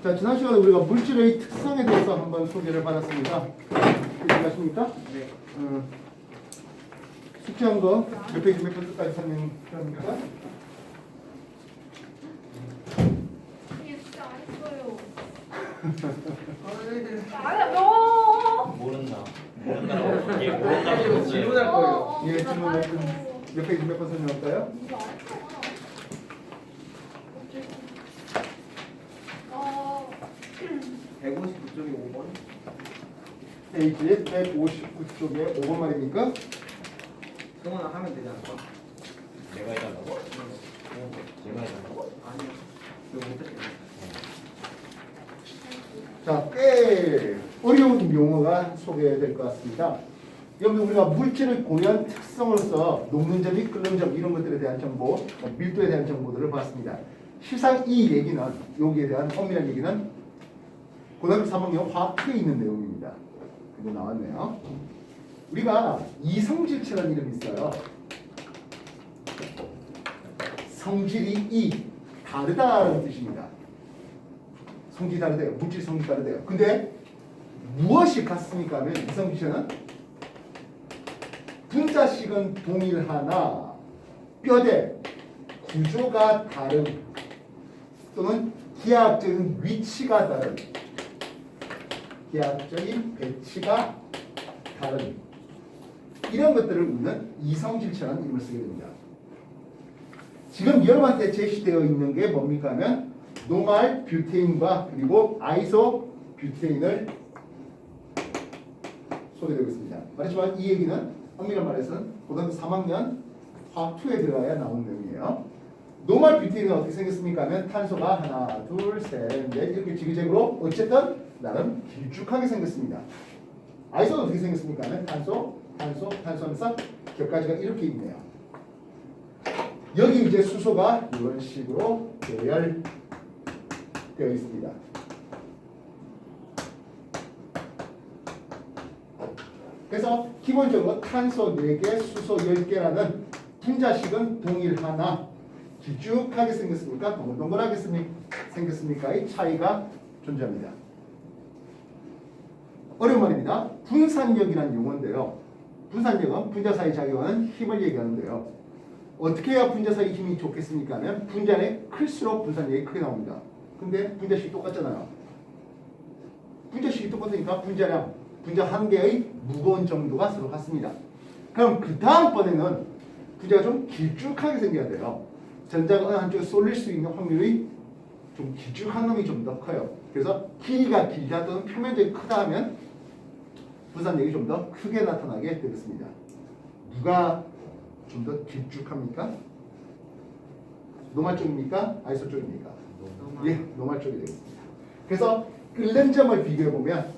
자, 지난 시간에 우리가 물질의 특성에 대해서 한번 소개를 받았습니다. 이해하십니까? 네. 숙제한 거 몇 페이지 몇 페이지까지 설명 필요합니까? 이게 진짜 안 했어요. 선생님. 아니야, 너. 모른다. 모른다고. 얘 모른다고 그러지. 질문할 거예요. 예, 질문 몇 페이지 몇 번 설명할까요? 이거 안 했잖아. 어쨌든. 159쪽이 5번. 페이지 159쪽에 5번 말입니까? 그거나 하면 되지 않을까? 내가 해달라고? 내가 해달라고? 아니요. 이거 못했어요. 자, 꽤 어려운 용어가 소개될 것 같습니다. 여기 우리가 물질의 고유한 특성으로서 녹는 점 및 끓는 점 이런 것들에 대한 정보, 밀도에 대한 정보들을 봤습니다. 실상 이 얘기는 여기에 대한 엄밀한 얘기는 고등학교 3학년 화학회에 있는 내용입니다. 이거 나왔네요. 우리가 이성질체라는 이름이 있어요. 성질이 이 다르다라는 뜻입니다. 성질이 다르대요. 물질 성질이 다르대요. 근데 무엇이 같습니까 하면 이성질체는 분자식은 동일하나 뼈대 구조가 다른 또는 기하학적인 위치가 다른 기하학적인 배치가 다른 이런 것들을 묻는 이성질체라는 이름을 쓰게 됩니다. 지금 여러분한테 제시되어 있는 게 뭡니까 하면 노말 뷰테인과 그리고 아이소 뷰테인을 소개되고 있습니다. 말했지만 이 얘기는 엄밀한 말에서는 고등학교 3학년 화학2에 들어가야 나오는 내용이에요. 노말 뷰테인은 어떻게 생겼습니까 하면 탄소가 하나, 둘, 셋, 넷 이렇게 지그재그로 어쨌든 나름 길쭉하게 생겼습니다. 아이소는 어떻게 생겼습니까 하면 탄소 하면서 겹가지가 이렇게 있네요. 여기 이제 수소가 이런 식으로 배열되어 있습니다. 그래서 기본적으로 탄소 4개, 수소 10개라는 분자식은 동일하나 길쭉하게 생겼습니까? 동글동글하게 생겼습니까의 차이가 존재합니다. 어려운 말입니다. 분산력이라는 용어인데요. 분산력은 분자 사이 작용하는 힘을 얘기하는데요. 어떻게 해야 분자 사이 힘이 좋겠습니까 하면 분자는 클수록 분산력이 크게 나옵니다. 근데 분자식이 똑같잖아요. 분자식이 똑같으니까 분자량, 분자 한 개의 무거운 정도가 서로 같습니다. 그럼 그 다음번에는 분자가 좀 길쭉하게 생겨야 돼요. 전자가 어느 한쪽에 쏠릴 수 있는 확률이 좀 길쭉한 놈이 좀 더 커요. 그래서 길이가 길다 또는 표면적이 크다 하면 분산력이 좀 더 크게 나타나게 되겠습니다. 누가 좀 더 길쭉합니까? 노말 쪽입니까? 아이소 쪽입니까? 예, 노말 쪽이 되겠습니다. 그래서 끓는 점을 비교해 보면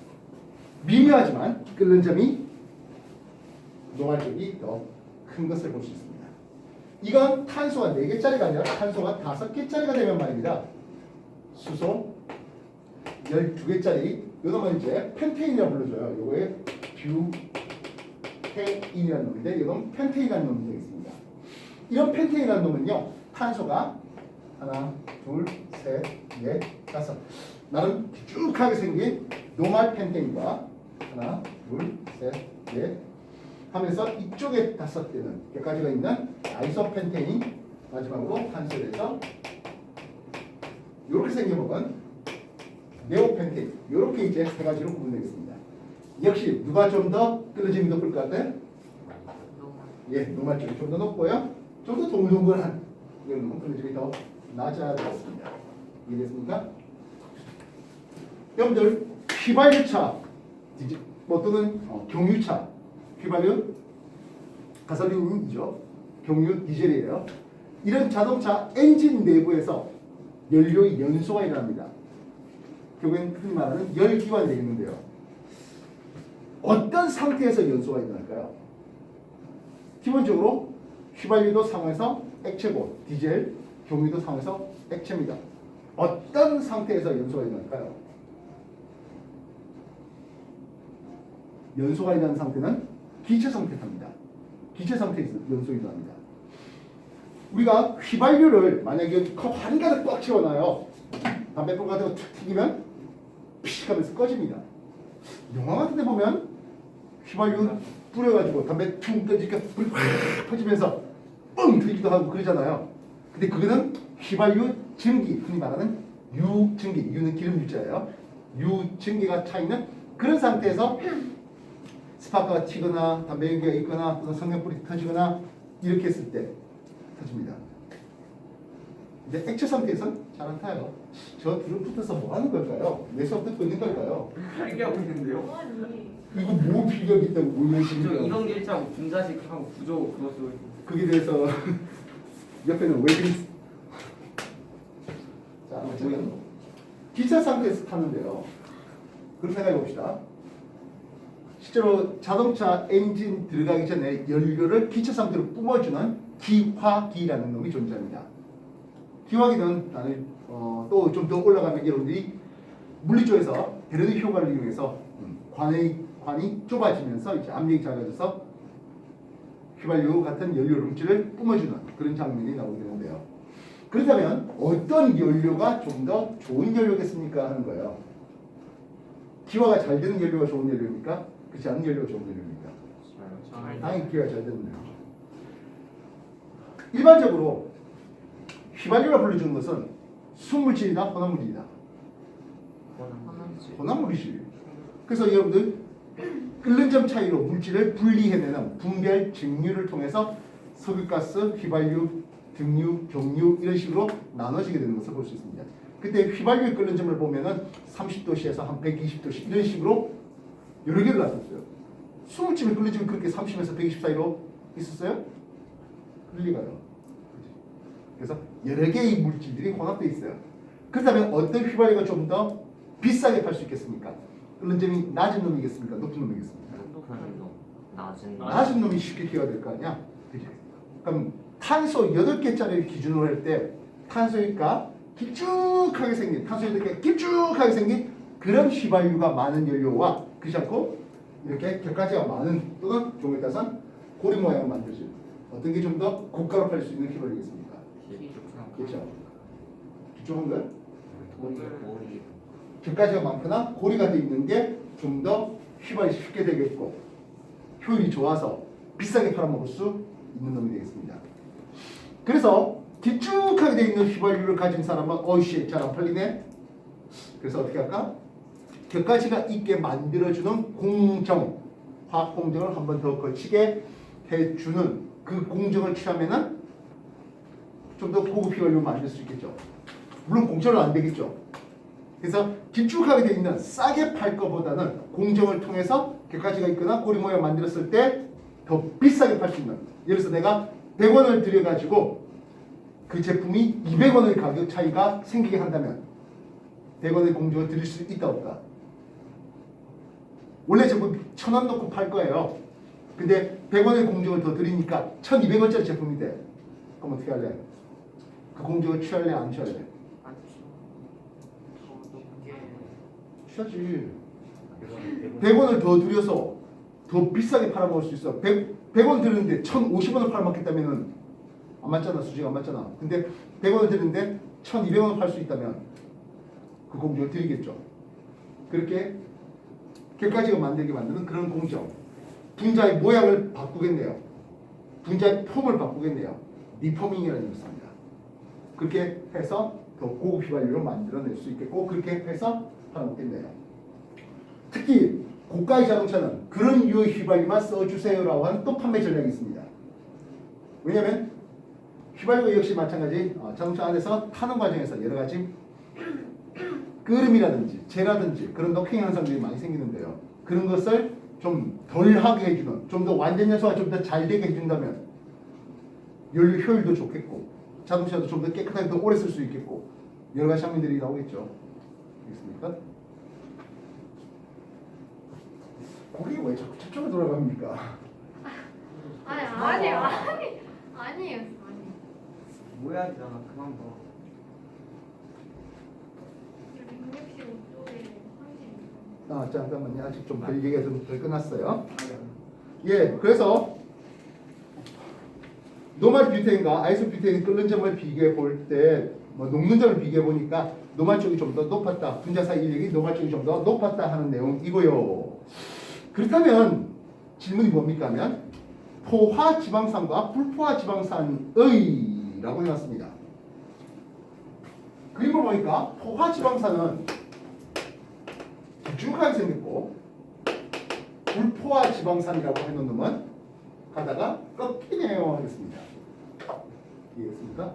미묘하지만 끓는 점이 노말 쪽이 더 큰 것을 볼 수 있습니다. 이건 탄소가 4개짜리가 아니라 탄소가 5개짜리가 되면 말입니다. 수소 12개짜리 이놈은 이제 펜테인이라고 불러줘요. 요거에 뷰테인이라는 놈인데 이건 펜테인이라는 놈이 되겠습니다. 이런 펜테인이라는 놈은요. 탄소가 하나, 둘, 셋, 넷, 다섯 나름 길쭉하게 생긴 노말 펜테인과 하나, 둘, 셋, 넷 하면서 이쪽에 5개는 몇 가지가 있는 아이소펜테인 마지막으로 탄소에 대해서 이렇게 생긴 법은 네오펜테인 이렇게 이제 3가지로 구분되겠습니다. 역시 누가 좀 더 끓여짐이 높을 것 같아요? 예, 노말 쪽이 좀 더 높고요. 좀 더 동글동글한 이런 놈은 끓여짐이 더 낮아야 되겠습니다. 이해됐습니까? 여러분들 휘발유차 뭐 또는 경유차 휘발유 가솔린이죠. 경유 디젤이에요. 이런 자동차 엔진 내부에서 연료의 연소가 일어납니다. 결국엔 흔히 말하는 열기관이 되겠는데요. 어떤 상태에서 연소가 일어날까요? 기본적으로 휘발유도 상황에서 액체고 디젤, 경유도 상황에서 액체입니다. 어떤 상태에서 연소가 일어날까요? 연소가 일어나는 상태는 기체 상태입니다. 기체 상태에서 연소가 일어납니다. 우리가 휘발유를 만약에 여기 컵 한가득 꽉 채워놔요. 담배불 가지고 툭 튀기면 피식 하면서 꺼집니다. 영화 같은 데 보면 휘발유 뿌려가지고 담배 퉁 던지니까 불이 확 퍼지면서 뻥 터지기도 하고 그러잖아요. 근데 그거는 휘발유 증기, 흔히 말하는 유증기, 유는 기름 유자예요. 유증기가 차 있는 그런 상태에서 스파크가 튀거나 담배 연기가 있거나 또는 성냥불이 터지거나 이렇게 했을 때 터집니다. 근데 액체 상태에서는 잘 안 타요. 저 뒤로 붙어서 뭐 하는 걸까요? 내 수업 듣고 있는 걸까요? 얘기하고 있는데요. 뭐하니? 이거 뭐 비교가 있다고 뭐 저 이러시는 이동일치하고 분자식하고 구조 그거 쓰고 있고. 거기에 대해서 옆에는 웨딩. 자, 아무튼 기차 상태에서 타는데요. 그럼 생각해 봅시다. 실제로 자동차 엔진 들어가기 전에 연료를 기차 상태로 뿜어주는 기화기라는 놈이 존재합니다. 기화기는 나는 또 좀 더 올라가면 여러분들이 물리 쪽에서 베르디 효과를 이용해서 관이 좁아지면서 이제 압력이 작아져서 휘발유 같은 연료 룸질을 뿜어주는 그런 장면이 나오게 되는데요. 그렇다면 어떤 연료가 좀 더 좋은 연료겠습니까 하는 거예요. 기화가 잘 되는 연료가 좋은 연료입니까? 그렇지 않은 연료가 좋은 연료입니까? 당연히 기화가 잘 되는 연료. 일반적으로 휘발유라 불려주는 것은 순물질이다, 혼합물질이다. 혼합물이지. 그래서 여러분들 끓는 점 차이로 물질을 분리해내는 분별 증류를 통해서 석유가스, 휘발유, 등유, 경유 이런 식으로 나눠지게 되는 것을 볼 수 있습니다. 그때 휘발유의 끓는 점을 보면은 30도씨에서 한 120도씨 이런 식으로 여러 개를 놨었어요. 수물집에 끓는 점이 그렇게 30에서 120 사이로 있었어요? 그럴 리가요. 그래서 여러 개의 물질들이 혼합되어 있어요. 그렇다면 어떤 휘발유가 좀 더 비싸게 팔 수 있겠습니까? 끓는 점이 낮은 놈이겠습니까? 높은 놈이겠습니까? 낮은 놈이 쉽게 기화가 될 거 아니야? 그죠? 그럼 탄소 8개짜리를 기준으로 할 때 탄소니까 길쭉하게 생긴 탄소 8개 길쭉하게 생긴 그런 휘발유가 많은 연료와 그렇지 않고 이렇게 격가지가 많은 또는 종에 따라서 고리 모양을 만들죠. 어떤 게 좀 더 고가로 팔 수 있는 휘발유겠습니까? 그렇죠? 길쭉한 거요? 격가지가 많거나 고리가 돼 있는 게 좀 더 휘발이 쉽게 되겠고 효율이 좋아서 비싸게 팔아먹을 수 있는 놈이 되겠습니다. 그래서 길쭉하게 돼 있는 휘발유를 가진 사람은 어이씨 잘 안 팔리네. 그래서 어떻게 할까? 격가지가 있게 만들어주는 공정, 화학 공정을 한 번 더 거치게 해주는 그 공정을 취하면은 좀 더 고급 휘발유 만들 수 있겠죠. 물론 공짜로 안 되겠죠. 그래서 길쭉하게 돼 있는 싸게 팔 것보다는 공정을 통해서 격가지가 있거나 고리 모양 만들었을 때 더 비싸게 팔 수 있는. 예를 들어서 내가 100원을 들여가지고 그 제품이 200원의 가격 차이가 생기게 한다면 100원의 공정을 드릴 수 있다 없다? 원래 제품 1000원 넣고 팔 거예요. 근데 100원의 공정을 더 드리니까 1200원짜리 제품이 돼. 그럼 어떻게 할래? 그 공정을 취할래 안 취할래? 취하지. 100원을 더 들여서 더 비싸게 팔아먹을 수 있어. 100원 드리는데 1050원을 팔아먹겠다면은 안 맞잖아. 수지가 안 맞잖아. 근데 100원을 드리는데 1200원을 팔 수 있다면 그 공정을 드리겠죠. 그렇게 객가지가 만들게 만드는 그런 공정. 분자의 모양을 바꾸겠네요. 분자의 폼을 바꾸겠네요. 리포밍이라는 것을 합니다. 그렇게 해서 더 고급 휘발유를 만들어낼 수 있겠고 그렇게 해서 팔아먹겠네요. 특히 고가의 자동차는 그런 유의 휘발유만 써주세요라고 하는 또 판매 전략이 있습니다. 왜냐하면 휘발유 역시 마찬가지 자동차 안에서 타는 과정에서 여러 가지 끄름이라든지 재라든지 그런 녹행 현상들이 많이 생기는데요. 그런 것을 좀 덜하게 해주는, 좀 더 완전 연소가 좀 더 잘 되게 해준다면 연료 효율도 좋겠고 자동차도 좀 더 깨끗하게 더 오래 쓸 수 있겠고 여러 가지 장면들이 나오겠죠. 알겠습니까? 거기 왜 자꾸 저쪽으로 돌아갑니까? 아니에요. 뭐야 되잖아. 그만 봐. 165쪽에 잠깐만요. 아직 좀 덜 얘기가 좀 덜 끝났어요. 아니야. 예, 그래서 노말 뷰테인과 아이소뷰테인 끓는 점을 비교해 볼 때, 뭐 녹는 점을 비교해 보니까 노말 쪽이 좀 더 높았다. 분자 사이 인력이 노말 쪽이 좀 더 높았다 하는 내용이고요. 그렇다면 질문이 뭡니까 하면 포화 지방산과 불포화 지방산의 라고 해놨습니다. 그림을 보니까 포화 지방산은 길쭉하게 생겼고 불포화 지방산이라고 해놓은 놈은 가다가 꺾이네요 하겠습니다. 이해했습니까?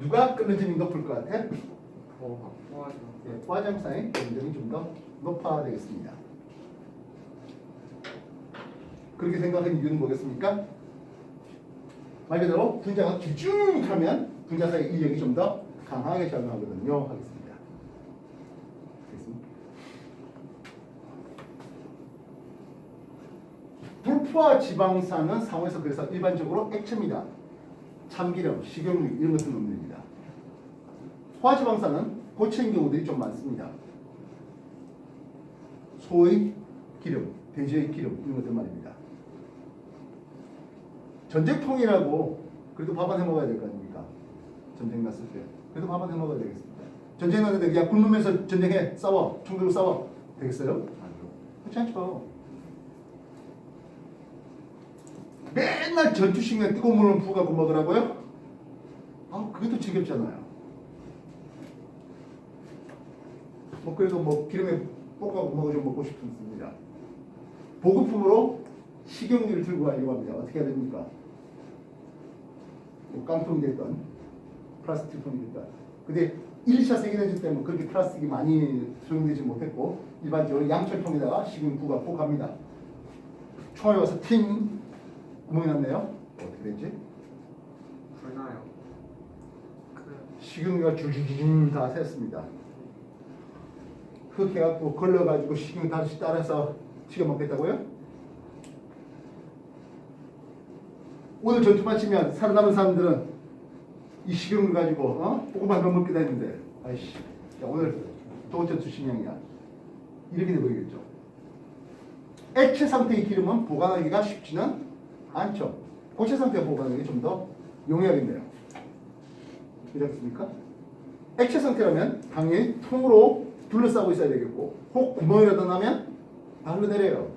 누가 끓는 점이 높을 것 같아? 포화죠. 네, 포화 지방산의 끓는 점이 좀 더 높아 되겠습니다. 그렇게 생각하는 이유는 뭐겠습니까? 말 그대로 분자가 길쭉하면 분자 사이 인력이 좀 더 강하게 작용하거든요 하겠습니다. 알겠습니까? 불포화 지방산은 상호에서 그래서 일반적으로 액체입니다. 참기름, 식용유 이런 것들 넣으면 됩니다. 포화 지방산은 고체인 경우들이 좀 많습니다. 소의 기름, 돼지의 기름 이런 것들 말입니다. 전쟁통이라고 그래도 밥 안 해 먹어야 될 거 아닙니까? 전쟁 났을 때 그래도 밥 안 해 먹어야 되겠습니다. 전쟁 났는데 그냥 굶으면서 전쟁해 싸워 총들로 싸워 되겠어요? 아니요. 그렇지 않죠. 맨날 전투식량 뜨거운 물을 부어갖고 먹으라고요? 아 그것도 지겹잖아요. 뭐 그래도 뭐 기름에 볶아갖고 먹어 좀 먹고 싶습니다. 보급품으로 식용유를 들고 가려고 합니다. 어떻게 해야 됩니까? 뭐 깡통이 됐던 플라스틱 통이 됐던. 근데 1차 세계대전 때문에 그렇게 플라스틱이 많이 소용되지 못했고 일반적으로 양철통에다가 식용유 부어갖고 갑니다. 총알이 와서 팅 구멍이 났네요. 어떻게 됐지? 불나요. 식용유가 줄줄줄 다 샜습니다. 흑해갖고 걸러가지고 식용유 다시 따라서 튀겨 먹겠다고요? 오늘 전투만 치면 살아남은 사람들은 이 식용유를 가지고 볶음밥 더 먹게 되는데 아이씨 야, 오늘 또 전투 식량이야 이렇게 돼버리겠죠. 액체 상태의 기름은 보관하기가 쉽지는 않죠. 고체 상태에 보관하기 좀 더 용이하겠네요. 그렇지 않습니까? 액체 상태라면 당연히 통으로 둘러싸고 있어야 되겠고 혹 구멍이라도 나면 다 흘러내려요.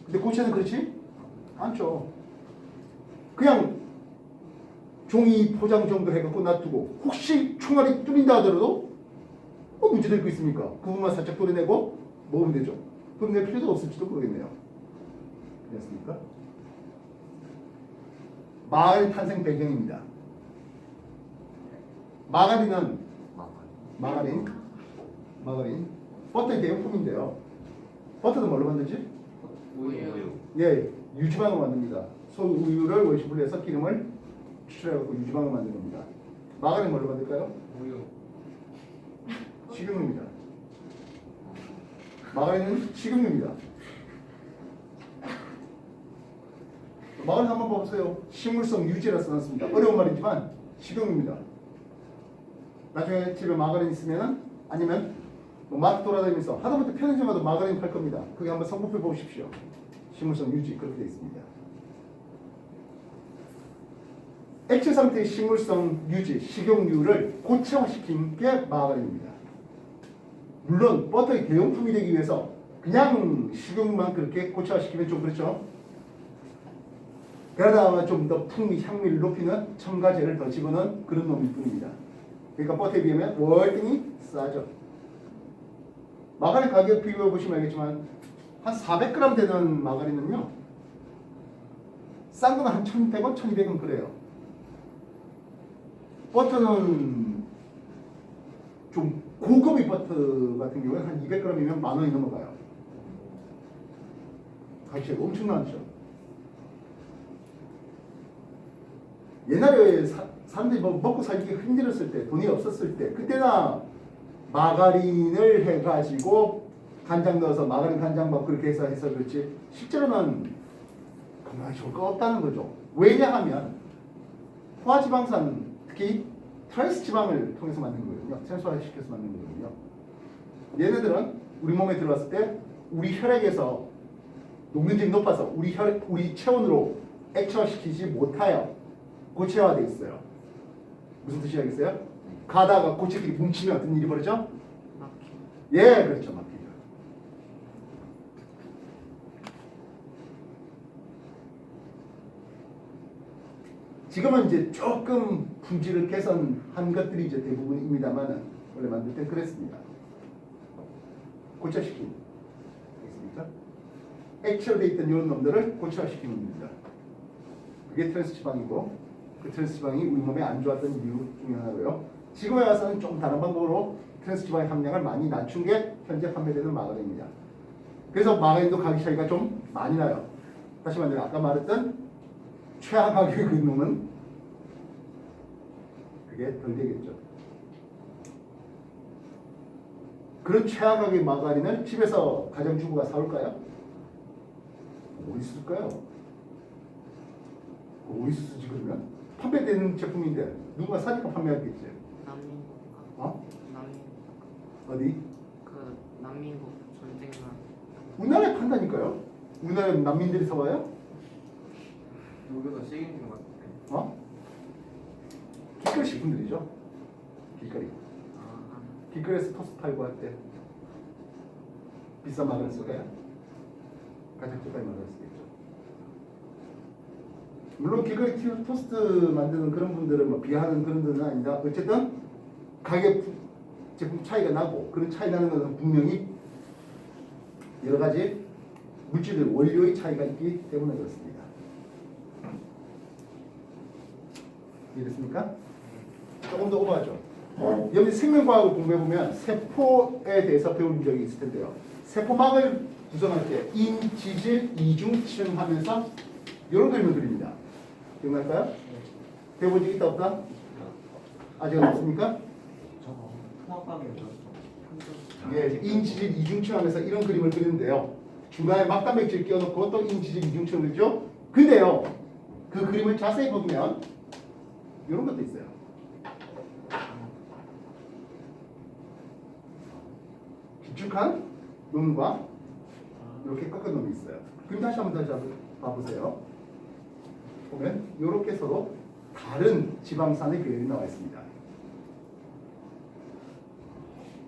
근데 고체는 그렇지 않죠. 그냥 종이 포장 정도 해갖고 놔두고 혹시 총알이 뚫린다 하더라도 문제 될 거 있습니까? 그 부분만 살짝 도려내고 먹으면 되죠. 도려낼 필요도 없을지도 모르겠네요. 그렇습니까? 마가린 탄생 배경입니다. 마가린은 마가린 버터의 대용품인데요. 버터도 뭘로 만들지? 우유. 예, 유지방으로 만듭니다. 소우유를 원심으로 해서 기름을 추출해갖고 유지방을 만드는 겁니다. 마가린 뭘로 만들까요? 우유. 식용유입니다. 마가린은 식용유입니다. 마가린 한번 보세요. 식물성 유지라 써놨습니다. 어려운 말이지만 식용유입니다. 나중에 집에 마가린 있으면 아니면 뭐 마트 돌아다니면서 하다못해 편의점 가도 마가린 팔 겁니다. 그게 한번 성분표 보십시오. 식물성 유지 그렇게 되어 있습니다. 액체 상태의 식물성 유지, 식용유를 고체화시킨 게 마가린입니다. 물론 버터의 대용품이 되기 위해서 그냥 식용유만 그렇게 고체화시키면 좀 그렇죠. 그러다가 좀 더 풍미, 향미를 높이는 첨가제를 더 집어넣은 그런 놈일 뿐입니다. 그러니까 버터에 비하면 월등히 싸죠. 마가린 가격 비교해 보시면 알겠지만 한 400g 되는 마가린은요 싼 거는 한 1,100원, 1,200원 그래요. 버터는 좀 고급의 버터 같은 경우에 한 200g이면 10,000원이 넘어가요. 가격이 엄청나죠. 옛날에 사람들이 먹고 살기 힘들었을 때, 돈이 없었을 때, 그때나 마가린을 해가지고 간장 넣어서 마가린 간장밥 그렇게 해서 그렇지 실제로는 건강에 좋을 거 없다는 거죠. 왜냐하면 포화지방산 특히 트랜스 지방을 통해서 만든 거거든요. 트랜스화시켜서 만든 거거든요. 얘네들은 우리 몸에 들어왔을 때 우리 혈액에서 녹는점이 높아서 우리 체온으로 액체화시키지 못해요. 고체화돼 있어요. 무슨 뜻이 알겠어요? 가다가 고체끼리 뭉치면 어떤 일이 벌어져? 막히. 예, 그렇죠. 막히죠. 지금은 이제 조금 품질을 개선한 것들이 이제 대부분입니다만은 원래 만들 때 그랬습니다. 고체시키는 있습니까? 액체로 돼 있던 이런 놈들을 고체화시키는 겁니다. 그게 트랜스 지방이고 그 트랜스 지방이 우리 몸에 안 좋았던 이유 중에 하나고요. 지금에 와서는 좀 다른 방법으로 트랜스 지방의 함량을 많이 낮춘 게 현재 판매되는 마가린입니다. 그래서 마가린도 가격 차이가 좀 많이 나요. 다시 말해 아까 말했던 최하 가격의 그 놈은 그게 덜 되겠죠. 그런 최하 가격의 마가린을 집에서 가정주부가 사올까요? 어디 쓸까요? 어디서 쓰지 그러면? 판매되는 제품인데 누가 사니까 판매하겠지. 난민국가. 어? 난민국. 어디? 그 난민국 전쟁만. 우리나라에 판다니까요. 우리나라에 난민들이 사와요? 여기가 세계인 것 같아. 어? 길거리 식품들이죠. 길거리. 아, 길거리에서 토스트 팔고 할 때 비싼 마가린 쓸까요? 가장 저가의 마가린 쓰겠죠. 물론 길거리 토스트 만드는 그런 분들은 뭐 비하하는 그런 분은 아니다. 어쨌든 가격 제품 차이가 나고 그런 차이 나는 것은 분명히 여러 가지 물질들 원료의 차이가 있기 때문에 그렇습니다. 이해됐습니까? 조금 더 오버하죠. 여기 생명과학을 공부해보면 세포에 대해서 배운 적이 있을 텐데요. 세포막을 구성할 때 인, 지질, 이중층 하면서 이런 그림을 그립니다. 기억날까요? 배워본 적 있다 없다? 아직은 없습니까? 저거 통합감이 없었어. 예, 인, 지질, 이중층 하면서 이런 그림을 그리는데요. 중간에 막단백질 끼워놓고 또 인, 지질, 이중층을 그리죠. 근데요, 그 그림을 자세히 보면 이런 것도 있어요. 길쭉한 놈과 이렇게 꺾은 놈이 있어요. 그럼 다시 봐보세요. 보면 이렇게 서로 다른 지방산의 비율이 나와 있습니다.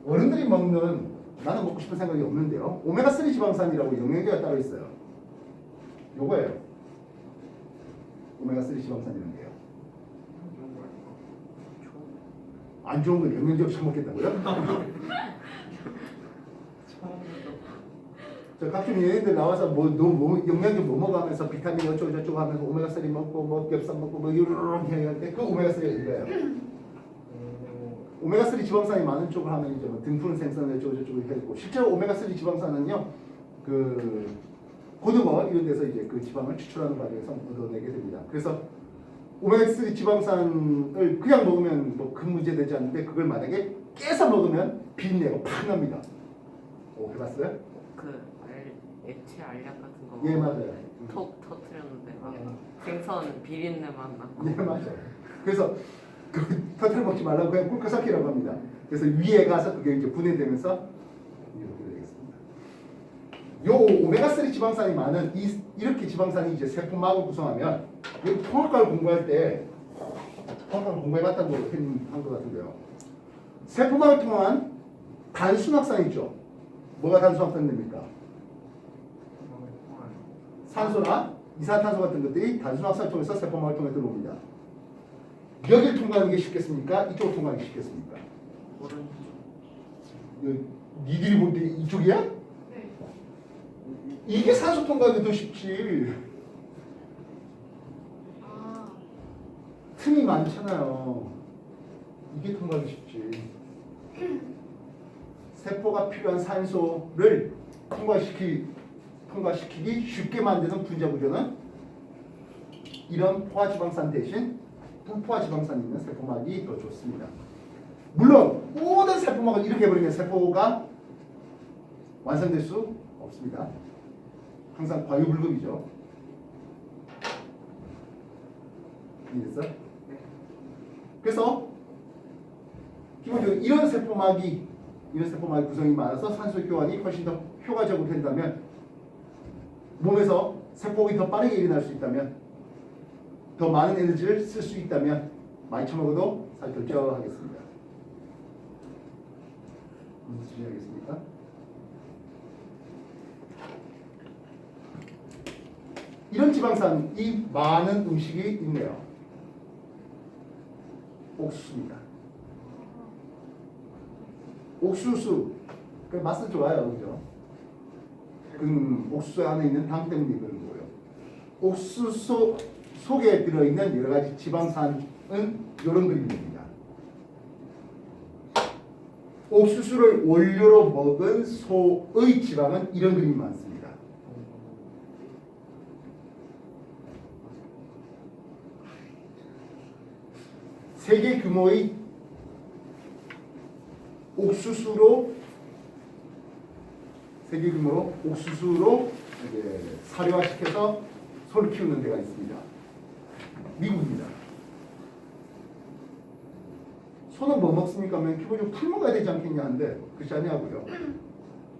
어른들이 먹는 나는 먹고 싶은 생각이 없는데요. 오메가3 지방산이라고 영양제가 따로 있어요. 요거예요. 오메가3 지방산이라는 게요. 좋은 거 아니고. 안 좋은 걸 영양제로 처먹겠다고요? 저 각종 연예인들 나와서 뭐 영양제 뭐 먹으면서 비타민 어쩌고 저쩌고 하면서 오메가3 먹고 뭐 엽산 먹고 뭐 이렇게 해야 돼. 그 오메가3가 이거예요. 오메가3 지방산이 많은 쪽을 하면 이제 뭐 등푸른 생선을 어쩌고 저쩌고 이렇게 했고 실제로 오메가3 지방산은요 그 고등어 이런 데서 이제 그 지방을 추출하는 과정에서 얻어내게 됩니다. 그래서 오메가3 지방산을 그냥 먹으면 뭐 큰 문제 되지 않는데 그걸 만약에 깨서 먹으면 비린내가 팍 납니다. 오, 해봤어요? 액체 알약 같은 거. 예, 맞아요. 톡 터트렸는데 막 생선 비린내만 나고. 네, 맞아요. 그래서 그 터틀 먹지 말라고 그냥 꿀꺽 삭히라고 합니다. 그래서 위에 가서 그게 이제 분해되면서 이렇게 되겠습니다. 요 오메가3 지방산이 많은 이렇게 지방산이 이제 세포막을 구성하면 이 통합과를 공부할 때 통합과를 공부해봤다고 한 것 같은데요. 세포막을 통한 단순확산 있죠. 뭐가 단순확산 됩니까? 산소나 이산탄소 같은 것들이 단순확산을 통해서 세포막을 통해 들어옵니다. 여기를 통과하는 게 쉽겠습니까? 이쪽을 통과하기 쉽겠습니까? 오른쪽. 니들이 볼 때 이쪽이야? 네. 이게 산소 통과하기 더 쉽지. 아, 틈이 많잖아요. 이게 통과하기 쉽지. 세포가 필요한 산소를 통과시키기 쉽게 만드는 분자 구조는 이런 포화지방산 대신 불포화지방산이 있는 세포막이 더 좋습니다. 물론 모든 세포막을 이렇게 해버리면 세포가 완성될 수 없습니다. 항상 과유불급이죠. 이해됐어? 네. 그래서 기본적으로 이런 세포막이 구성이 많아서 산소 교환이 훨씬 더 효과적으로 된다면 몸에서 세포가 더 빠르게 일어날 수 있다면 더 많은 에너지를 쓸 수 있다면 많이 처먹어도 살 결정하겠습니다. 무슨 소리 하겠습니까? 이런 지방산이 많은 음식이 있네요. 옥수수입니다. 옥수수 그 맛은 좋아요, 그죠? 옥수수 안에 있는 당 때문에 그런 거고요. 옥수수 속에 들어있는 여러 가지 지방산은 이런 그림입니다. 옥수수를 원료로 먹은 소의 지방은 이런 그림이 많습니다. 세계 규모의 옥수수로 세계 규모로 옥수수로 이제 사료화시켜서 소를 키우는 데가 있습니다. 미국입니다. 소는 뭐 먹습니까? 하면 기본적으로 풀 먹어야 되지 않겠냐 하는데 그렇지 않냐고요.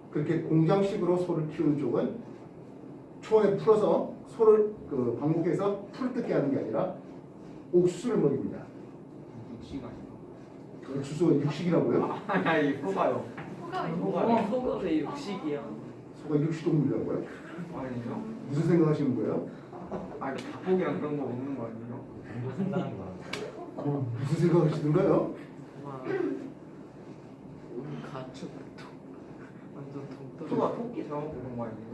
그렇게 공장식으로 소를 키우는 쪽은 초원에 풀어서 소를 그 방목해서 풀을 뜯게 하는 게 아니라 옥수수를 먹입니다. 육식 아니에요? 옥수수가 육식이라고요? 아니 소가요. 소가 왜 소가 소가 왜 육식이야? 소가 육식동물이라고요? 아니죠? 무슨 생각하시는 거예요? 아니 닭고기랑 그런 거 먹는 거 아니에요? 공부 생각하는 거 같아요. 무슨 생각하시는 거예요? 와, 우리 가축도 완전 동떨어. 소가 토끼 잡아먹고 그런 거 아니에요?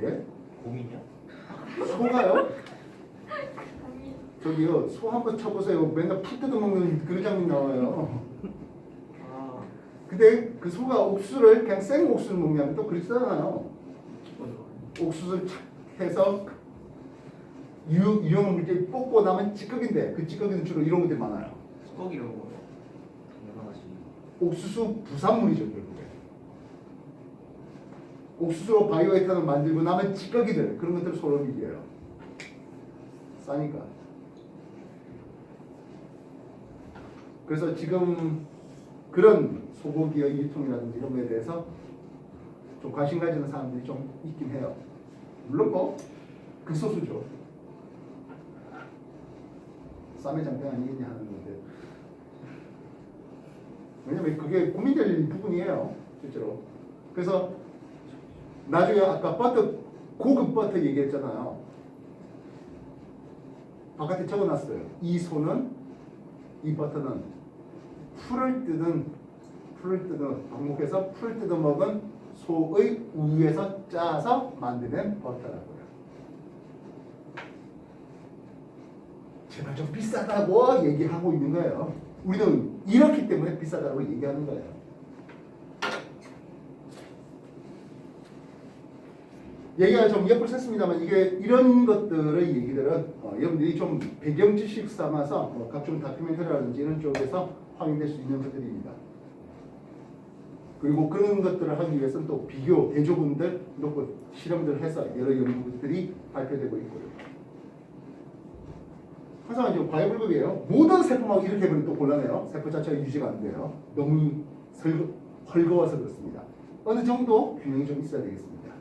예? 곰이냐? 소가요? 고민. 저기요 소 한번 쳐보세요. 맨날 풀 뜯어먹는 그런 장면 나와요. 아 근데 그 소가 옥수수를 그냥 생 옥수수를 먹냐면 또 그렇잖아요. 옥수수를 착 해서 유용 물질 뽑고 나면 찌꺼기인데 그 찌꺼기는 주로 이런 것들이 많아요. 찌꺼기를 먹어요. 당연하지. 옥수수 부산물이죠 결국에. 옥수수로 바이오에탄을 만들고 남은 찌꺼기들 그런 것들 소로 먹여요. 싸니까. 그래서 지금 그런 소고기의 유통이라든지 이런 거에 대해서 좀 관심 가지는 사람들이 좀 있긴 해요. 물론 뭐 극소수죠. 쌈의 장땡 아니겠냐 하는 건데. 왜냐면 그게 고민될 부분이에요. 실제로. 그래서 나중에 아까 버터 고급 버터 얘기했잖아요. 바깥에 적어놨어요. 이 소는 이 버터는 풀을 뜯은 방목해서 풀을 뜯어 먹은 소의 우유에서 짜서 만드는 버터라고요. 제발 좀 비싸다고 얘기하고 있는 거예요. 우리는 이렇기 때문에 비싸다고 얘기하는 거예요. 얘기가 좀 옆을 샜습니다만 이게 이런 것들의 얘기들은 여러분들이 좀 배경 지식 삼아서 각종 다큐멘터리라든지 이런 쪽에서 확인될 수 있는 것들입니다. 그리고 그런 것들을 하기 위해서는 또 비교 대조군들 놓고 실험들을 해서 여러 연구들이 발표되고 있고요. 항상 이제 과유불급이에요. 모든 세포막 이렇게 보면 또 곤란해요. 세포 자체가 유지가 안 돼요. 너무 헐거워서 그렇습니다. 어느 정도 균형이 좀 있어야 되겠습니다.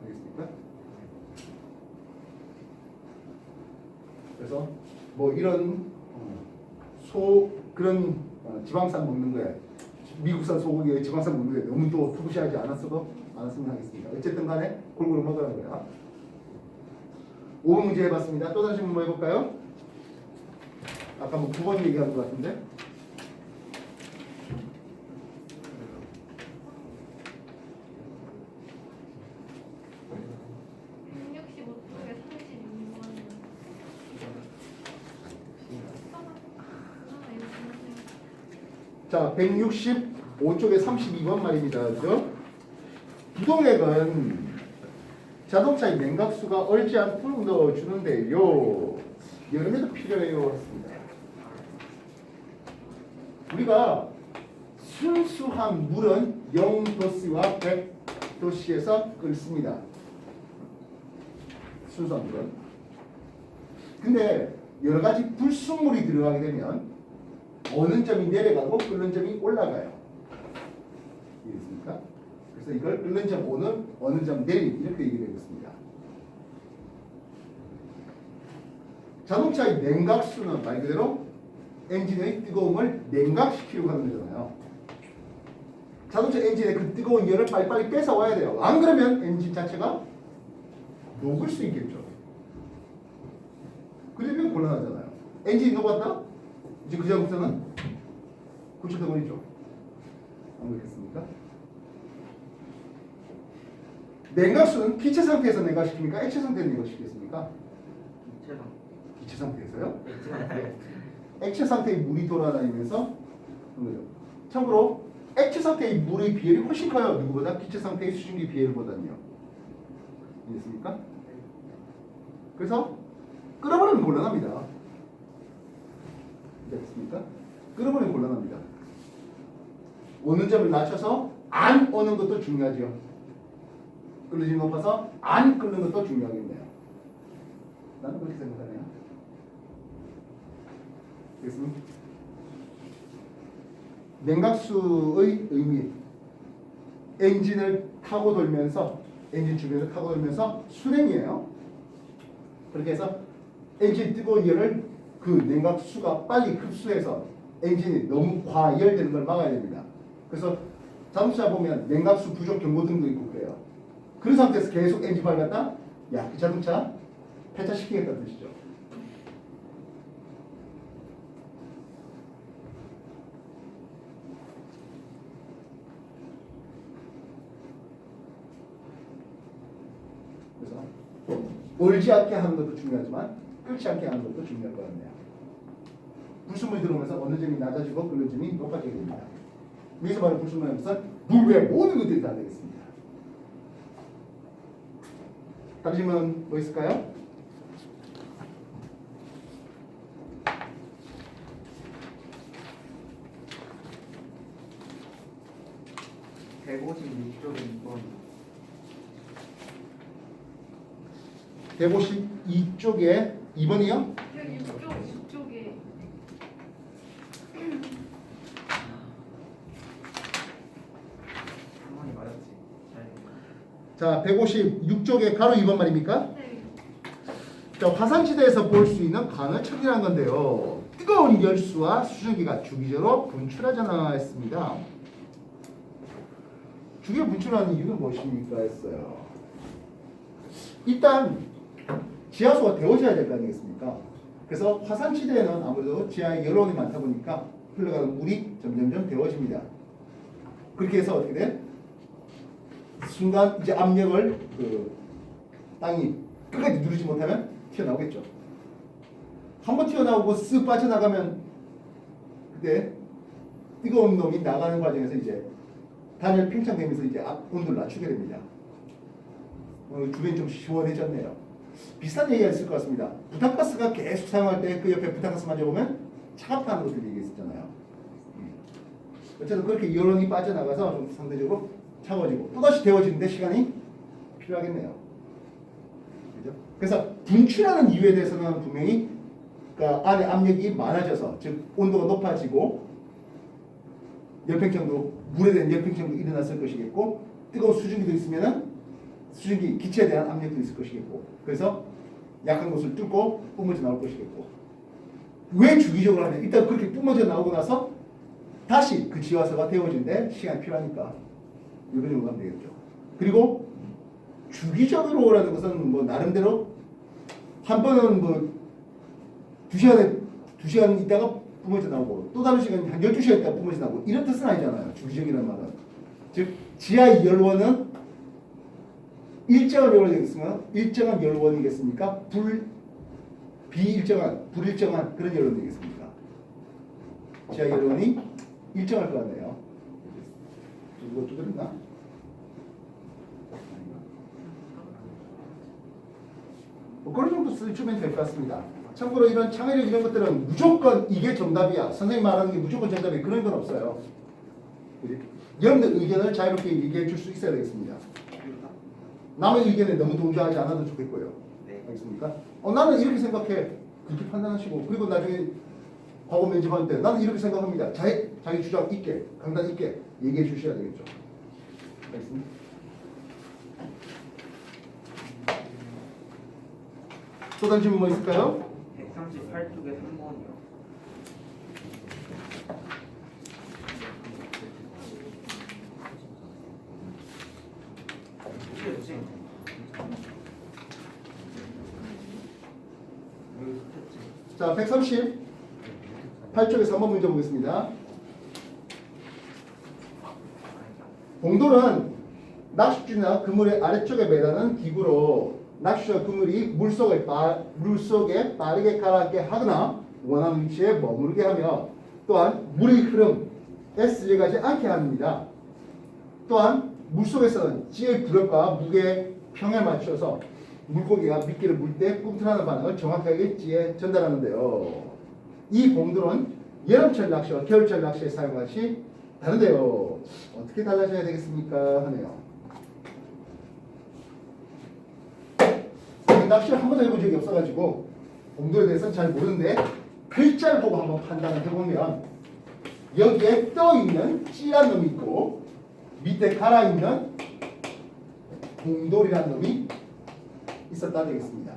알겠습니까? 그래서 뭐 이런 그런 지방산 먹는 거에 미국산 소고기의 지방산 먹는 거에 너무 또 투구시하지 않았으면 하겠습니다. 어쨌든 간에 골고루 먹으라고요. 5번 문제 해봤습니다. 또 다시 한번 해볼까요? 아까 뭐 9번 얘기한 것 같은데. 자, 165쪽에 32번 말입니다. 그죠? 부동액은 자동차의 냉각수가 얼지 않도록 넣어주는데요. 여름에도 필요해요. 했습니다. 우리가 순수한 물은 0도씨와 100도씨에서 끓습니다. 순수한 물은. 근데 여러 가지 불순물이 들어가게 되면 어느 점이 내려가고 끓는 점이 올라가요. 이해됐습니까? 그래서 이걸 끓는 점 5는 어느 점 내림 이렇게 얘기되고 있습니다. 자동차의 냉각수는 말 그대로 엔진의 뜨거움을 냉각시키려고 하는 거잖아요. 자동차 엔진의 그 뜨거운 열을 빨리빨리 뺏어와야 돼요. 안 그러면 엔진 자체가 녹을 수 있겠죠. 그러면 곤란하잖아요. 엔진이 녹았다? 이제 그 다음부터는 고쳐져버리죠. 안 그렇겠습니까? 냉각수는 기체 상태에서 냉각시킵니까? 액체 상태에서 냉각시키겠습니까? 제가 기체 상태에서요? 엑스한테 액체 상태의 물이 돌아다니면서 하는 거죠. 참고로 액체 상태의 물의 비율이 훨씬 커요. 누구보다? 기체 상태의 수증기 비율보다는요. 이해했습니까? 그래서 끓어버리면 곤란합니다. 이해했습니까? 끓어버리면 곤란합니다. 오는 점을 낮춰서 안 오는 것도 중요하죠. 끓는지 높아서 안 끓는 것도 중요하겠네요. 나는 그렇게 생각하네요. 됐습니까? 냉각수의 의미, 엔진을 타고 돌면서 엔진 주변을 타고 돌면서 순행이에요. 그렇게 해서 엔진 뜨거운 열을 그 냉각수가 빨리 흡수해서 엔진이 너무 과열되는 걸 막아야 됩니다. 그래서 자동차 보면 냉각수 부족 경고등도 있고 그래요. 그런 상태에서 계속 엔진 밟았다? 야, 그 자동차 폐차시키겠다는 뜻이죠. 그래서 얼지 않게 하는 것도 중요하지만 끓지 않게 하는 것도 중요할 것 같네요. 불순물이 들어오면서 어느 점이 낮아지고 끓는 점이 높아지게 됩니다. 여기서 말하는 불순물은 물 외 모든 것들이 다 되겠습니다. 다른 질문 뭐 있을까요? 쪽에 152쪽에 2번이요? 여기 이쪽에 한 번이 맞았지. 자, 156쪽에 가로 2번 말입니까? 네. 자, 화산지대에서 볼 수 있는 간헐천이라는 건데요. 뜨거운 열수와 수증기가 주기적으로 분출하잖아 했습니다. 주기적으로 분출하는 이유는 무엇입니까 했어요. 일단 지하수가 데워져야 될 거 아니겠습니까? 그래서 화산지대에는 아무래도 지하에 열원이 많다 보니까 흘러가는 물이 점점점 데워집니다. 그렇게 해서 어떻게 돼? 순간 이제 압력을 그 땅이 끝까지 누르지 못하면 튀어나오겠죠. 한번 튀어나오고 쓱 빠져나가면 그때 뜨거운 놈이 나가는 과정에서 이제 단열 팽창되면서 이제 온도를 낮추게 됩니다. 주변이 좀 시원해졌네요. 비슷한 얘기가 있을 것 같습니다. 부탄가스가 계속 사용할 때 그 옆에 부탄가스 만져보면 차갑다는 것들 얘기했었잖아요. 어쨌든 그렇게 열원이 빠져나가서 좀 상대적으로 차가워지고 또다시 데워지는데 시간이 필요하겠네요. 그죠? 그래서 분출하는 이유에 대해서는 분명히 그러니까 안에 압력이 많아져서 즉 온도가 높아지고 열팽창도 물에 대한 열팽창도 일어났을 것이겠고 뜨거운 수증기도 있으면은 수증기 기체에 대한 압력도 있을 것이겠고 그래서 약한 곳을 뚫고 뿜어져 나올 것이겠고 왜 주기적으로 하냐 일단 그렇게 뿜어져 나오고 나서 다시 그 지하수가 데워지는데 시간이 필요하니까 이런 정도 하면 되겠죠. 그리고 주기적으로 오라는 것은 뭐 나름대로 한 번은 뭐 2시간 있다가 뿜어져 나오고 또 다른 시간 한 12시간 있다가 뿜어져 나오고 이런 뜻은 아니잖아요. 주기적이라는 말은. 즉 지하의 열원은 일정한 열원이 되겠으면 일정한 열원이겠습니까? 불일정한 그런 열원이 되겠습니까? 지하 열원이 일정할 것 같네요. 이거 두드렸나? 뭐 그런 정도 쓰면 될 것 같습니다. 참고로 이런 창의력 이런 것들은 무조건 이게 정답이야. 선생님 말하는 게 무조건 정답이야. 그런 건 없어요. 여러분들 의견을 자유롭게 얘기해 줄 수 있어야 되겠습니다. 남의 의견에 너무 동조하지 않아도 좋겠고요. 네. 알겠습니까? 나는 이렇게 생각해. 그렇게 판단하시고 그리고 나중에 과거 면접할 때 나는 이렇게 생각합니다. 자기 주장 있게 강단 있게 얘기해 주셔야 되겠죠. 알겠습니다. 또 다른 질문 뭐 있을까요? 138쪽에 3번이요. 그치? 여기 스태치. 자, 138쪽에서 한번 문제 보겠습니다. 봉돌은 낚싯줄이나 그물의 아래쪽에 매다는 기구로 낚싯줄과 그물이 물속에 빠르게 가라앉게 하거나 원하는 위치에 머무르게 하며 또한 물의 흐름에 쓸려가지 않게 합니다. 또한 물속에서는 찌의 부력과 무게 평에 맞춰서 물고기가 미끼를 물 때 꿈틀하는 반응을 정확하게 찌에 전달하는데요. 이 봉돌은 여름철 낚시와 겨울철 낚시에 사용하시 다른데요. 어떻게 달라져야 되겠습니까? 하네요. 낚시를 한 번도 해본 적이 없어가지고 봉돌에 대해서는 잘 모르는데 글자를 보고 한번 판단을 해보면 여기에 떠있는 찌란 놈이 있고 밑에 갈아있는 봉돌이라는 놈이 있었다 되겠습니다.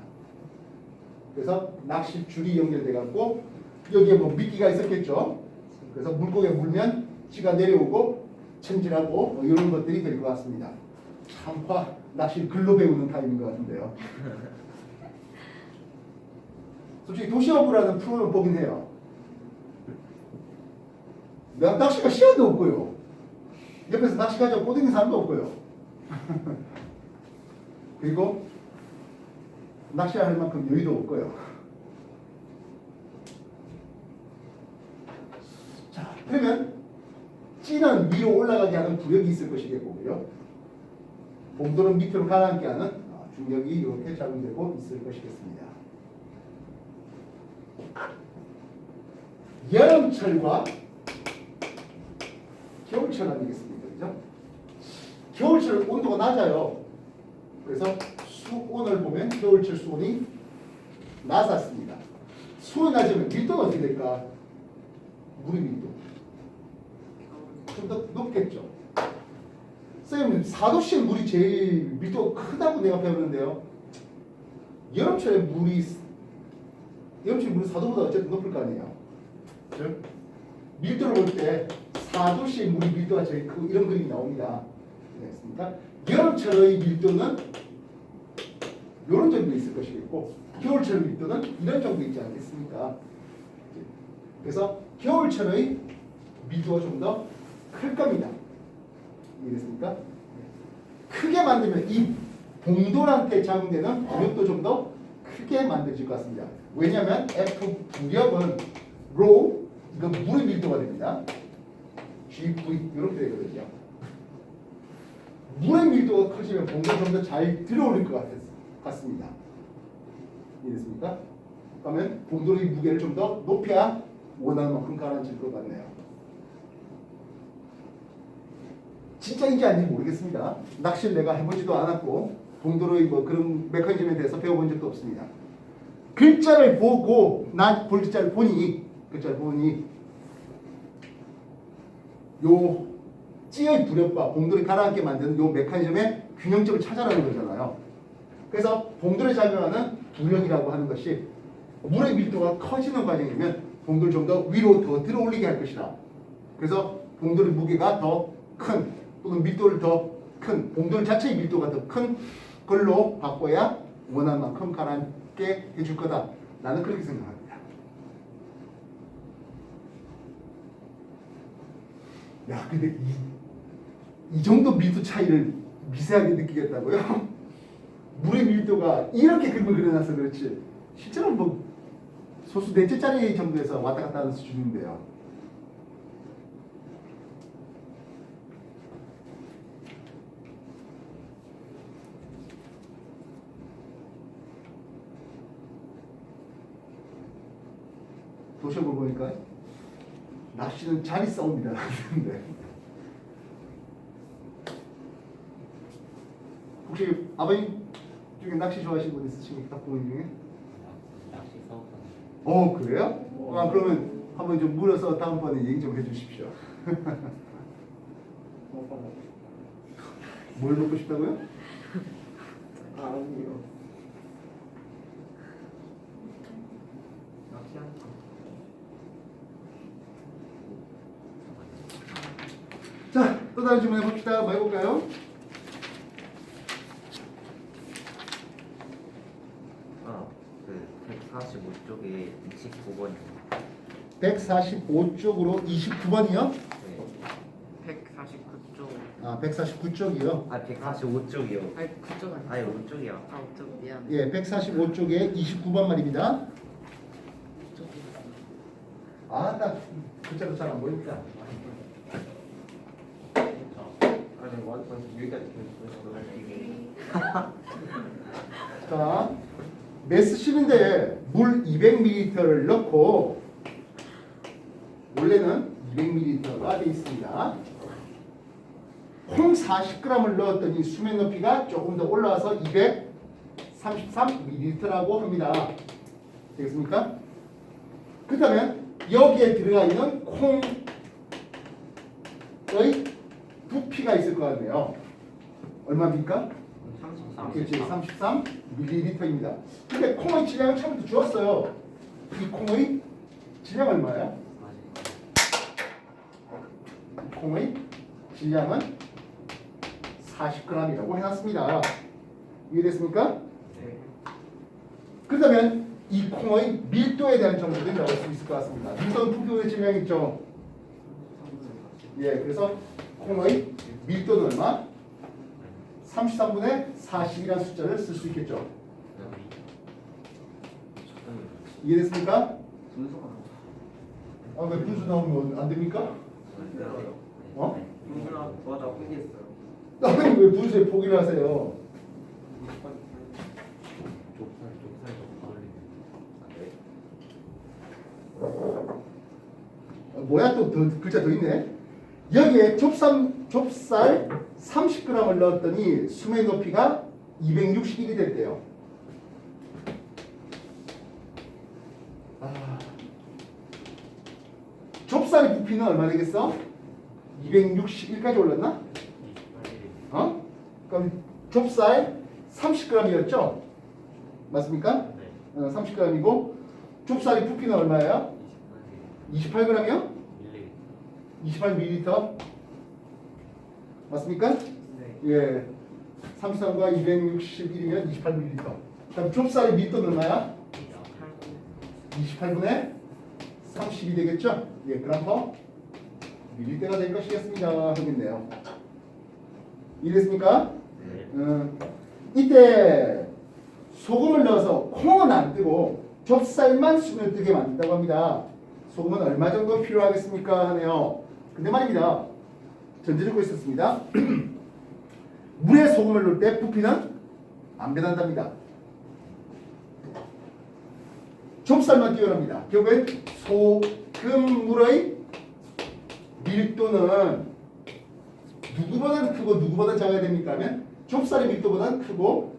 그래서 낚싯줄이 연결돼 갖고 여기에 뭐 미끼가 있었겠죠. 그래서 물고기에 물면 찌가 내려오고 챔질하고 뭐 이런 것들이 될 것 같습니다. 참 낚시 글로 배우는 타입인 것 같은데요. 솔직히 도시어부라는 프로를 보긴 해요. 낚시가 시간도 없고요. 옆에서 낚시 가자고 꼬드는 사람도 없고요. 그리고 낚시할 만큼 여유도 없고요. 자, 그러면 찌는 위로 올라가게 하는 부력이 있을 것이겠고요. 봉돌은 밑으로 가라앉게 하는 중력이 이렇게 작용되고 있을 것이겠습니다. 여름철과 겨울철 아니겠습니까? 그죠? 겨울철 온도가 낮아요. 그래서 수온을 보면 겨울철 수온이 낮았습니다. 수온이 낮으면 밀도가 어떻게 될까? 물의 밀도. 좀 더 높겠죠. 선생님, 4도씨의 물이 제일 밀도가 크다고 내가 배웠는데요. 여름철에 물이 4도보다 어쨌든 높을 거 아니에요. 그죠? 밀도를 볼 때 4도씨의 물의 밀도가 제일 크고 이런 그림이 나옵니다. 됐습니까? 여름철의 밀도는 이런 정도 있을 것이겠고 겨울철의 밀도는 이런 정도 있지 않겠습니까? 그래서 겨울철의 밀도가 좀 더 클 겁니다. 이해됐습니까? 크게 만들면 이 봉돌한테 작용되는 부력도 좀 더 크게 만들어질 것 같습니다. 왜냐하면 F 부력은 rho 이건 물의 밀도가 됩니다. GV 이렇게 되거든요. 물의 밀도가 커지면 봉돌이 좀 더 잘 들어올릴 것 같습니다. 이해됐습니까? 그러면 봉돌의 무게를 좀 더 높여야 원하는 만큼 가라앉을 것 같네요. 진짜인지 아닌지 모르겠습니다. 낚시를 내가 해보지도 않았고 봉돌의 뭐 그런 메커니즘에 대해서 배워본 적도 없습니다. 글자를 보고 글자를 보니 요 찌의 부력과 봉돌이 가라앉게 만드는 요 메커니즘의 균형점을 찾아라는 거잖아요. 그래서 봉돌에 작용하는 부력이라고 하는 것이 물의 밀도가 커지는 과정이면 봉돌을 좀 더 위로 더 들어올리게 할 것이다. 그래서 봉돌의 무게가 더 큰 또는 밀도를 더 큰 봉돌 자체의 밀도가 더 큰 걸로 바꿔야 원하는 만큼 가라앉게 해줄 거다. 나는 그렇게 생각합니다. 야, 근데 이 정도 밀도 차이를 미세하게 느끼겠다고요? 물의 밀도가 이렇게 그림을 그려놔서 그렇지 실제로는 뭐 소수 넷째짜리 정도에서 왔다 갔다 하는 수준인데요. 도시업을 보니까 낚시는 자리 싸움이다. 혹시 아버님 중에 낚시 좋아하시는 분 있으십니까? 부모님 중에? 낚시 싸웠다. 그래요? 그러면 한번 좀 물어서 다음번에 얘기 좀 해주십시오. 뭘 먹고 싶다고요? 아니요. 않다. 자, 또 다른 질문 해봅시다. 뭐 해볼까요? 그 145쪽에 29번이요. 145쪽으로 29번이요? 네. 149쪽. 아, 149쪽이요. 아 145쪽이요. 아니 그쪽 아니야? 아니 오쪽이요. 아 그쪽 미안. 예, 145쪽에 29번 말입니다. 그쪽이야. 아, 딱 글자도 잘 안 보입니다. 아니 완전 여기까지 자, 메스실인데 물 200ml를 넣고 원래는 200ml가 되어 있습니다. 콩 40g을 넣었더니 수면 높이가 조금 더 올라와서 233ml라고 합니다. 되겠습니까? 그렇다면 여기에 들어가 있는 콩의 부피가 있을 것 같네요. 얼마입니까? 33. 그렇지, 33ml입니다. 근데 콩의 질량을 처음부터 주었어요. 이 콩의 질량 얼마야? 콩의 질량은 40g이라고 해놨습니다. 이해됐습니까? 네. 그렇다면 이 콩의 밀도에 대한 정보를 나올 수 있을 것 같습니다. 밀도는 부피의 질량이 있죠. 예, 그래서 콩의 밀도는 얼마? 33분의 40이라는 숫자를 쓸 수 있겠죠. 이해됐습니까? 순서가 아, 왜 분수 나오면 안 됩니까? 힘들어요. 어? 분수나 맞아 포기했어요. 아니, 왜 분수에 포기를 하세요? 뭐야, 또 글자 더 있네. 여기에 좁쌀 30g을 넣었더니 수면 높이가 261이 됐대요. 좁쌀의 부피는 얼마 되겠어? 261까지 올랐나? 어? 그럼 좁쌀 30g이었죠? 맞습니까? 30g이고 좁쌀의 부피는 얼마예요? 28g이요? 28ml? 맞습니까? 네. 예. 33과 261이면 28ml. 그럼 좁쌀의 밀도는 얼마야? 28분의 30이 되겠죠? 예, 그럼 더 밀리대가 될 것이겠습니다. 하겠네요. 이해됐습니까? 이때 소금을 넣어서 콩은 안 뜨고 좁쌀만 숨을 뜨게 만든다고 합니다. 소금은 얼마 정도 필요하겠습니까? 하네요. 근데 말입니다. 전제 조건이 있었습니다. 물에 소금을 넣을 때 부피는 안 변한답니다. 좁쌀만 뛰어납니다. 결국엔 소금물의 밀도는 누구보다는 크고 누구보다 작아야 됩니까? 하면 좁쌀의 밀도보다는 크고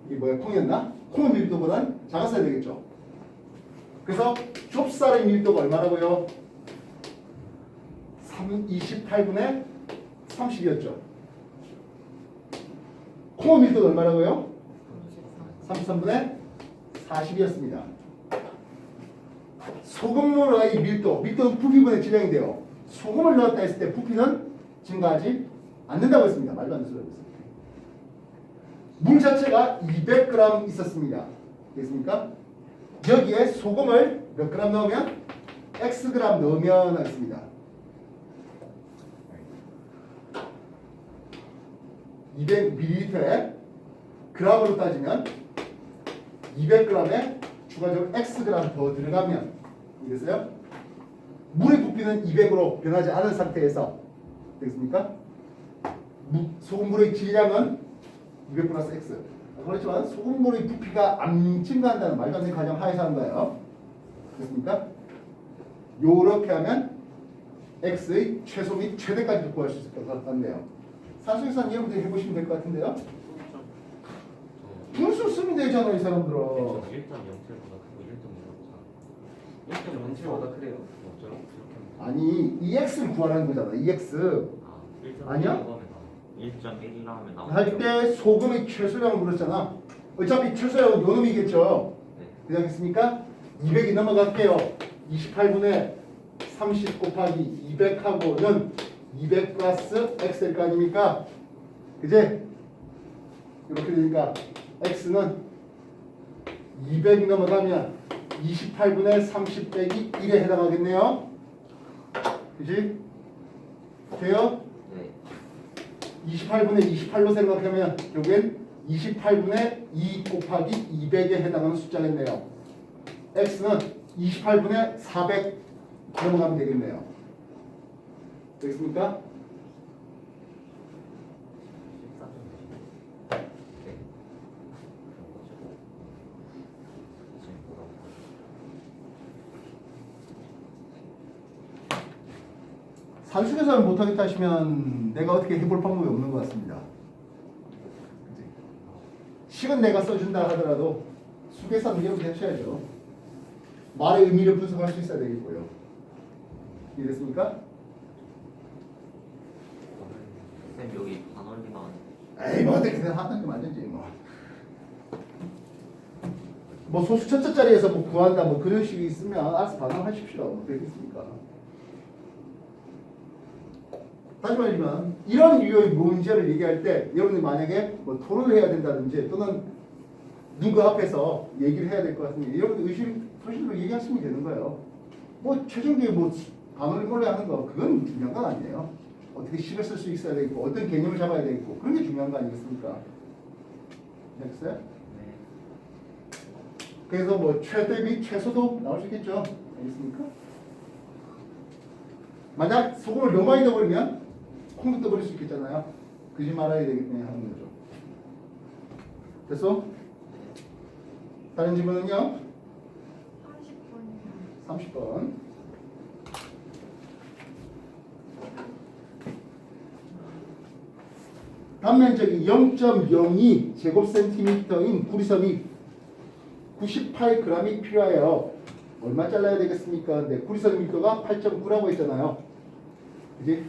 이게 뭐야? 콩이었나? 콩의 밀도보다는 작았어야 되겠죠. 그래서 좁쌀의 밀도가 얼마라고요? 28분의 30이었죠. 콩의 밀도는 얼마라고요? 33분의 40이었습니다. 소금물의 밀도는 부피분의 질량인데요. 소금을 넣었다 했을 때 부피는 증가하지 않는다고 했습니다. 말도 안 되는 소리라고 했습니다. 물 자체가 200g 있었습니다. 됐습니까? 여기에 소금을 몇 그램 넣으면? Xg 넣으면 하겠습니다. 200ml에 g으로 따지면 200g에 추가적으로 Xg 더 들어가면 이랬어요? 물의 부피는 200으로 변하지 않은 상태에서 되겠습니까? 소금물의 질량은 200 플러스 X. 그렇지만 소금물의 부피가 안 증가한다는 말도 안 되는 가정 하에서 한 거예요. 됐습니까? 요렇게 하면 X의 최소 및 최대까지 구할 수 있을 것 같네요. 산수계산 여러분들이 해보시면 될 것 같은데요. 분수 쓰면 되잖아 이 사람들은. 1.07보다 크고 1.2보다 1.07보다 그래요. 아니 EX를 구하라는 거잖아. EX 아니야? 1.1이라 하면 나오죠. 할 때 소금의 최소량을 물었잖아. 어차피 최소요 놈이겠죠. 네. 그렇겠습니까? 200이 넘어갈게요. 28분의 30 곱하기 200하고는 200 플러스 x일 거 아닙니까? 그제? 이렇게 되니까 x는 200 넘어가면 28분의 30 빼기 1에 해당하겠네요. 그지? 돼요? 네. 28분의 28로 생각하면 결국엔 28분의 2 곱하기 200에 해당하는 숫자겠네요. x는 28분의 400 넘어가면 되겠네요. 되겠습니까? 14점. 네. 그런 거죠. 지금 뭐라고? 산수계산을 못하겠다 하시면 내가 어떻게 해볼 방법이 없는 것 같습니다. 그치? 식은 내가 써준다 하더라도 수계산 이해를 해셔야죠. 말의 의미를 분석할 수 있어야 되겠고요. 이해됐습니까? 쌤 여기 반원리 나왔는데. 에이 뭐 어떻게 하는 게 맞는지 뭐 소수 첫째 자리에서 뭐 구한다 뭐 그런 식이 있으면 알아서 반응하십시오. 뭐 되겠습니까? 다시 말하지만 이런 유형의 문제를 얘기할 때 여러분이 만약에 뭐 토론을 해야 된다든지 또는 누구 앞에서 얘기를 해야 될 것 같으면 여러분 소신으로 얘기하시면 되는 거예요. 뭐 최종적인 뭐 반응을 몰래 하는 거 그건 중요한 건 아니에요. 어떻게 식을 쓸 수 있어야 되고 어떤 개념을 잡아야 되고 그런 게 중요한 거 아니겠습니까? 됐어요? 네. 그래서 뭐 최대 및 최소도 나올 수 있겠죠. 알겠습니까? 만약 소금을 너무 많이 넣어버리면 콩도 떠버릴 수 있겠잖아요. 그러지 말아야 되겠네 하는 거죠. 됐어? 다른 질문은요? 30번이요. 30번. 단면적이 0.02 제곱센티미터인 구리선이 98g이 필요해요. 얼마 잘라야 되겠습니까? 네, 구리선 밀도가 8.9라고 했잖아요. 그지?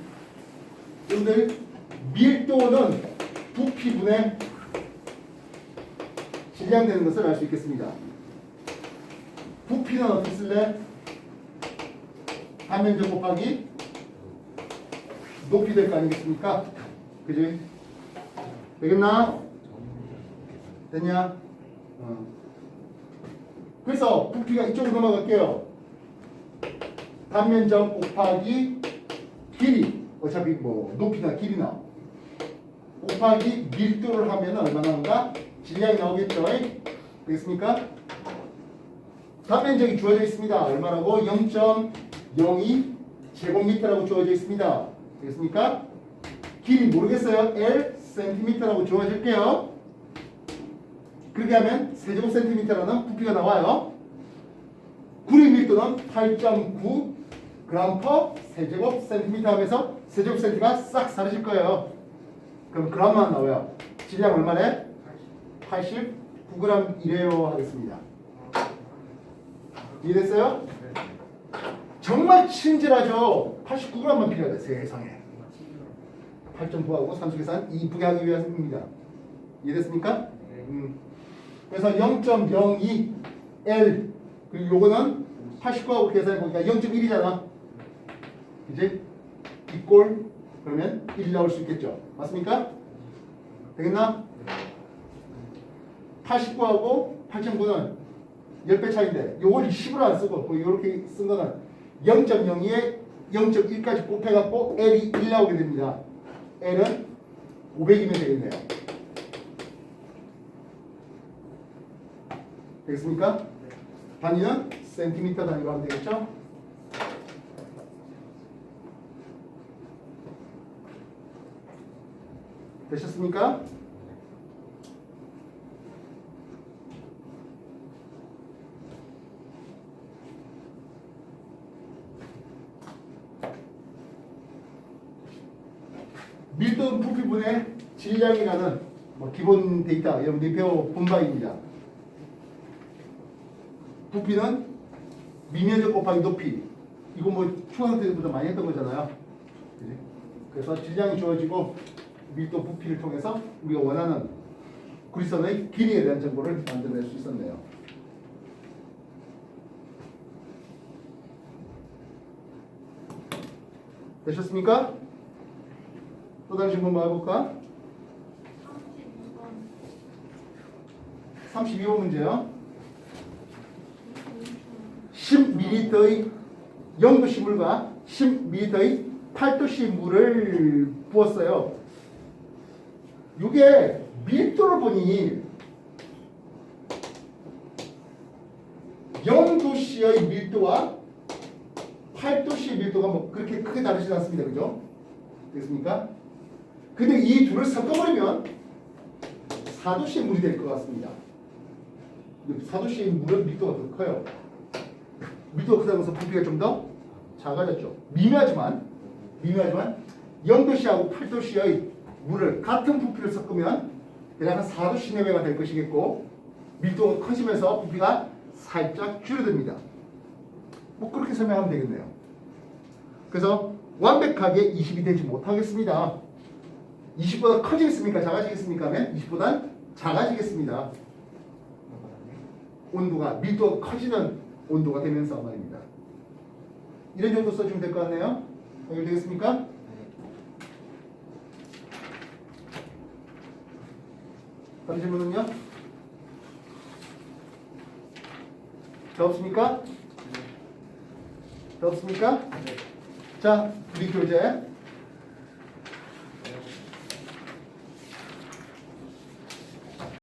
근데 밀도는 부피분의 질량되는 것을 알 수 있겠습니다. 부피는 어떻게 쓸래? 단면적 곱하기 높이 될 거 아니겠습니까? 그지? 되겠나? 됐냐? 그래서 부피가 이쪽으로 넘어갈게요. 단면적 곱하기 길이 어차피 뭐 높이나 길이나 곱하기 밀도를 하면 얼마 나온다? 질량이 나오겠죠? 되겠습니까? 단면적이 주어져 있습니다. 얼마라고? 0.02 제곱미터라고 주어져 있습니다. 되겠습니까? 길이 모르겠어요. L 센티미터라고 주어질게요. 그렇게 하면 세제곱센티미터라는 부피가 나와요. 구리 밀도는 8.9 g per 세제곱센티미터 하면서 세제곱센티가 싹 사라질 거예요. 그럼 g만 나와요. 질량 얼마래? 89g이래요 하겠습니다. 이해됐어요? 정말 친절하죠. 89g만 필요하다 세상에. 8.9하고 산수계산 이쁘게 하기 위함입니다. 이해됐습니까? 그래서 0.02 L 그리고 요거는 89하고 계산해 보니까 0.1이잖아. 이제 이꼴 그러면 1 나올 수 있겠죠. 맞습니까? 되겠나? 89하고 8.9는 10배 차이인데 요걸 10으로 안 쓰고 이렇게 쓴 거는 0.02에 0.1까지 곱해갖고 L이 1 나오게 됩니다. L은 500이면 되겠네요. 되겠습니까? 단위는 센티미터 단위로 하면 되겠죠? 되셨습니까? 밀도 부피분의 질량이라는 뭐 기본 데이터 여러분들이 배워본 바입니다. 부피는 미면적 곱하기 높이. 이거 뭐 초등학교 때부터 많이 했던 거잖아요. 그래서 질량이 주어지고 밀도 부피를 통해서 우리가 원하는 구리선의 길이에 대한 정보를 만들어낼 수 있었네요. 되셨습니까? 또 다른 질문 뭐 해볼까? 32번 32번 문제요. 10ml의 0도씨 물과 10ml의 8도씨 물을 부었어요. 이게 밀도를 보니 0도씨의 밀도와 8도씨의 밀도가 뭐 그렇게 크게 다르지 않습니다. 그죠? 됐습니까? 근데 이 둘을 섞어버리면 4도씨의 물이 될 것 같습니다. 4도씨의 물은 밀도가 더 커요. 밀도가 크다고 해서 부피가 좀 더 작아졌죠. 미묘하지만 0도씨하고 8도씨의 물을 같은 부피를 섞으면 대략 한 4도씨 내외가 될 것이겠고 밀도가 커지면서 부피가 살짝 줄어듭니다. 뭐 그렇게 설명하면 되겠네요. 그래서 완벽하게 20이 되지 못하겠습니다. 20보다 커지겠습니까? 작아지겠습니까? 하면 20보단 작아지겠습니다. 온도가 밀도가 커지는 온도가 되면서 말입니다. 이런 정도 써주면 될 것 같네요. 해결되겠습니까? 다른 질문은요? 더 없습니까? 더 없습니까? 자, 우리 교재